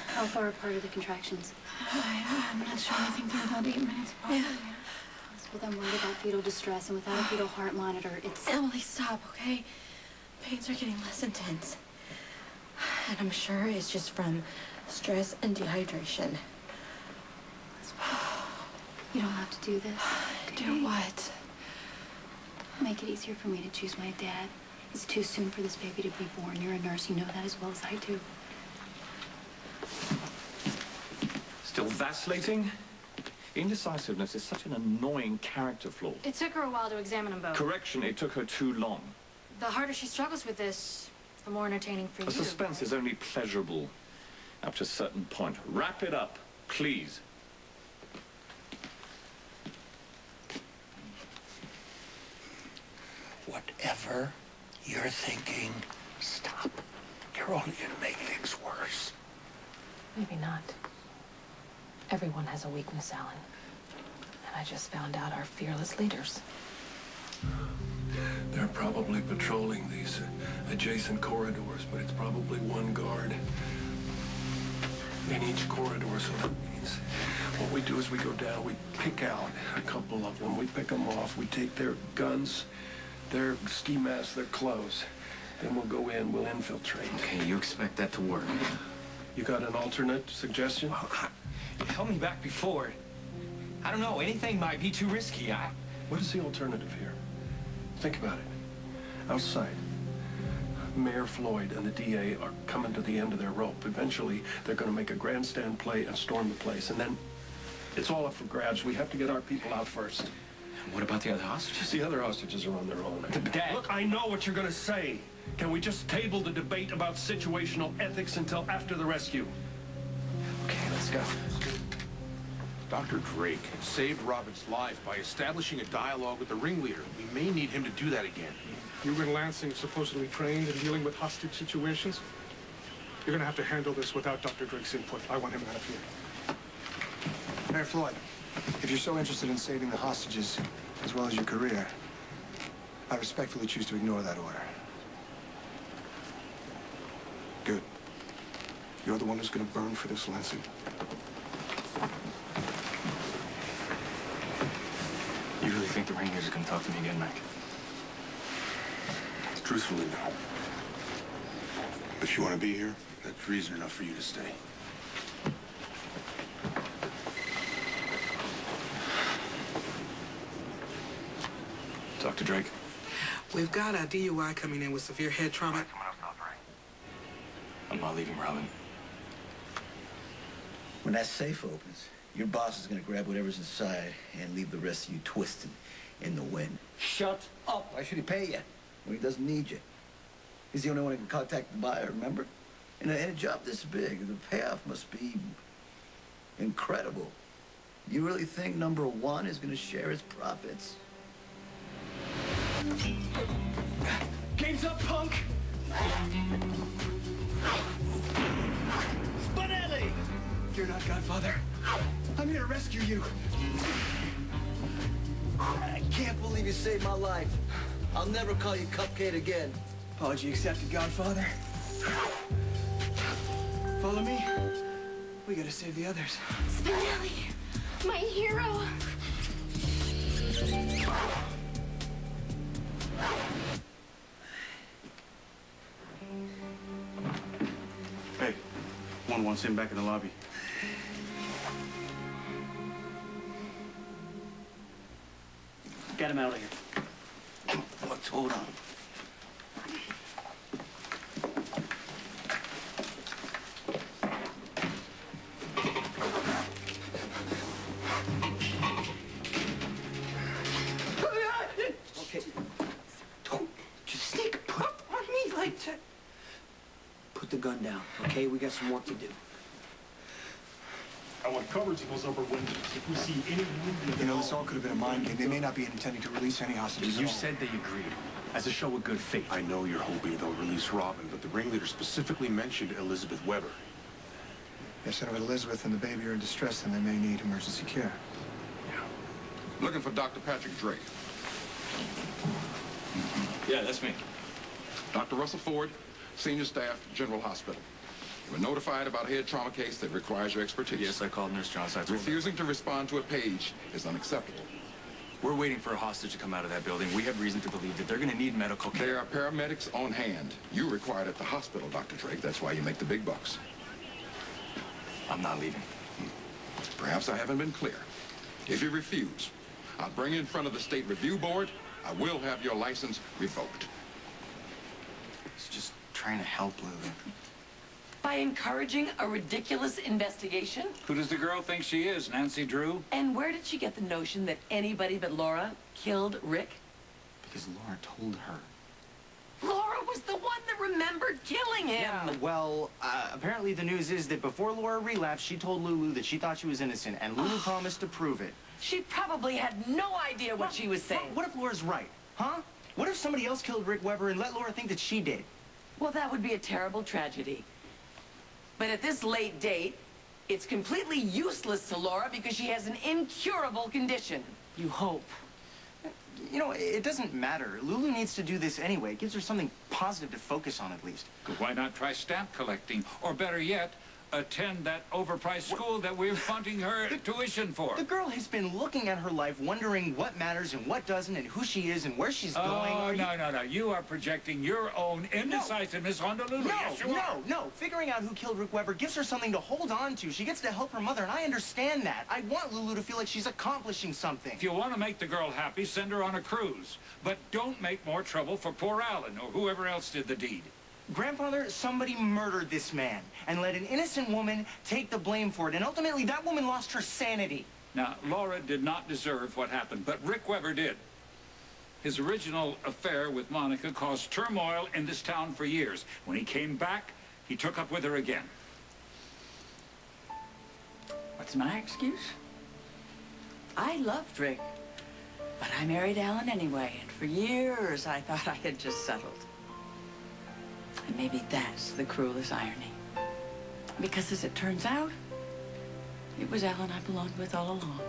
How far apart are the contractions? I'm not sure. I think they're about 8 minutes apart. Yeah. Well, I'm worried about fetal distress, and without a fetal heart monitor, it's... Emily, stop, okay? Pains are getting less intense. And I'm sure it's just from stress and dehydration. You don't have to do this. Okay? Do what? Make it easier for me to choose my dad. It's too soon for this baby to be born. You're a nurse. You know that as well as I do. Still vacillating? Indecisiveness is such an annoying character flaw. It took her a while to examine them both. Correction, it took her too long. The harder she struggles with this, the more entertaining for you. The suspense is only pleasurable up to a certain point. Wrap it up, please. Whatever you're thinking, stop. You're only going to make things worse. Maybe not. Everyone has a weakness, Alan. And I just found out our fearless leaders. They're probably patrolling these adjacent corridors, but it's probably one guard in each corridor, so that means what we do is we go down, we pick out a couple of them, we pick them off, we take their guns, their ski masks, their clothes. Then we'll go in, we'll infiltrate. Okay, you expect that to work? You got an alternate suggestion? Well, you held me back before. I don't know, anything might be too risky. What is the alternative here? Think about it. Outside, Mayor Floyd and the DA are coming to the end of their rope. Eventually, they're going to make a grandstand play and storm the place. And then it's all up for grabs. We have to get our people out first. What about the other hostages? The other hostages are on their own. Dad. Look, I know what you're going to say. Can we just table the debate about situational ethics until after the rescue? Okay, let's go. Dr. Drake saved Robin's life by establishing a dialogue with the ringleader. We may need him to do that again. You and Lansing supposedly trained in dealing with hostage situations. You're gonna have to handle this without Dr. Drake's input. I want him out of here. Mayor Floyd, if you're so interested in saving the hostages as well as your career, I respectfully choose to ignore that order. Good. You're the one who's gonna burn for this, Lansing. You really think the ringleader's gonna talk to me again, Mike? Truthfully, no. But if you want to be here, that's reason enough for you to stay. Dr. Drake. We've got a DUI coming in with severe head trauma. I'm not leaving Robin. When that safe opens, your boss is going to grab whatever's inside and leave the rest of you twisting in the wind. Shut up! Why should he pay you when he doesn't need you? He's the only one who can contact the buyer, remember? In a job this big, the payoff must be incredible. You really think number one is going to share his profits? Game's up, punk! Spinelli! You're not Godfather. I'm here to rescue you. I can't believe you saved my life. I'll never call you Cupcake again. Apology accepted, Godfather. Follow me. We gotta save the others. Spinelli, my hero. Hey, one wants him back in the lobby. Get him out of here. Let's hold on. Okay. Don't just stick. Put on me like that. Put the gun down, okay? We got some work to do. I want coverage of those upper windows. If we see any movement... You know, this all could have been a mind game. They may not be intending to release any hostages You at all. said they agreed. As a show of good faith. I know you're hoping they'll release Robin, but the ringleader specifically mentioned Elizabeth Weber. They said if Elizabeth and the baby are in distress, then they may need emergency care. Yeah. Looking for Dr. Patrick Drake. Yeah, that's me. Dr. Russell Ford, Senior Staff, General Hospital. You were notified about a head trauma case that requires your expertise. Yes, I called Nurse Johnson. I told her. Refusing to respond to a page is unacceptable. We're waiting for a hostage to come out of that building. We have reason to believe that they're going to need medical care. There are paramedics on hand. You required at the hospital, Dr. Drake. That's why you make the big bucks. I'm not leaving. Perhaps I haven't been clear. If you refuse, I'll bring you in front of the State Review Board. I will have your license revoked. He's just trying to help Lulu. By encouraging a ridiculous investigation? Who does the girl think she is, Nancy Drew? And where did she get the notion that anybody but Laura killed Rick? Because Laura told her. Laura was the one that remembered killing him. Yeah, well, apparently the news is that before Laura relapsed, she told Lulu that she thought she was innocent, and Lulu promised to prove it. She probably had no idea what she was saying. What if Laura's right, huh? What if somebody else killed Rick Weber and let Laura think that she did? Well, that would be a terrible tragedy. But at this late date, it's completely useless to Laura because she has an incurable condition. You hope. You know, it doesn't matter. Lulu needs to do this anyway. It gives her something positive to focus on, at least. Why not try stamp collecting? Or better yet, attend that overpriced school that we're funding her tuition for. The girl has been looking at her life, wondering what matters and what doesn't, and who she is and where she's going. Oh, no. You are projecting your own indecisiveness onto Lulu. No. Figuring out who killed Rick Weber gives her something to hold on to. She gets to help her mother, and I understand that. I want Lulu to feel like she's accomplishing something. If you want to make the girl happy, send her on a cruise. But don't make more trouble for poor Alan or whoever else did the deed. Grandfather, somebody murdered this man and let an innocent woman take the blame for it. And ultimately, that woman lost her sanity. Now, Laura did not deserve what happened, but Rick Weber did. His original affair with Monica caused turmoil in this town for years. When he came back, he took up with her again. What's my excuse? I loved Rick, but I married Alan anyway, and for years I thought I had just settled. And maybe that's the cruelest irony. Because as it turns out, it was Alan I belonged with all along.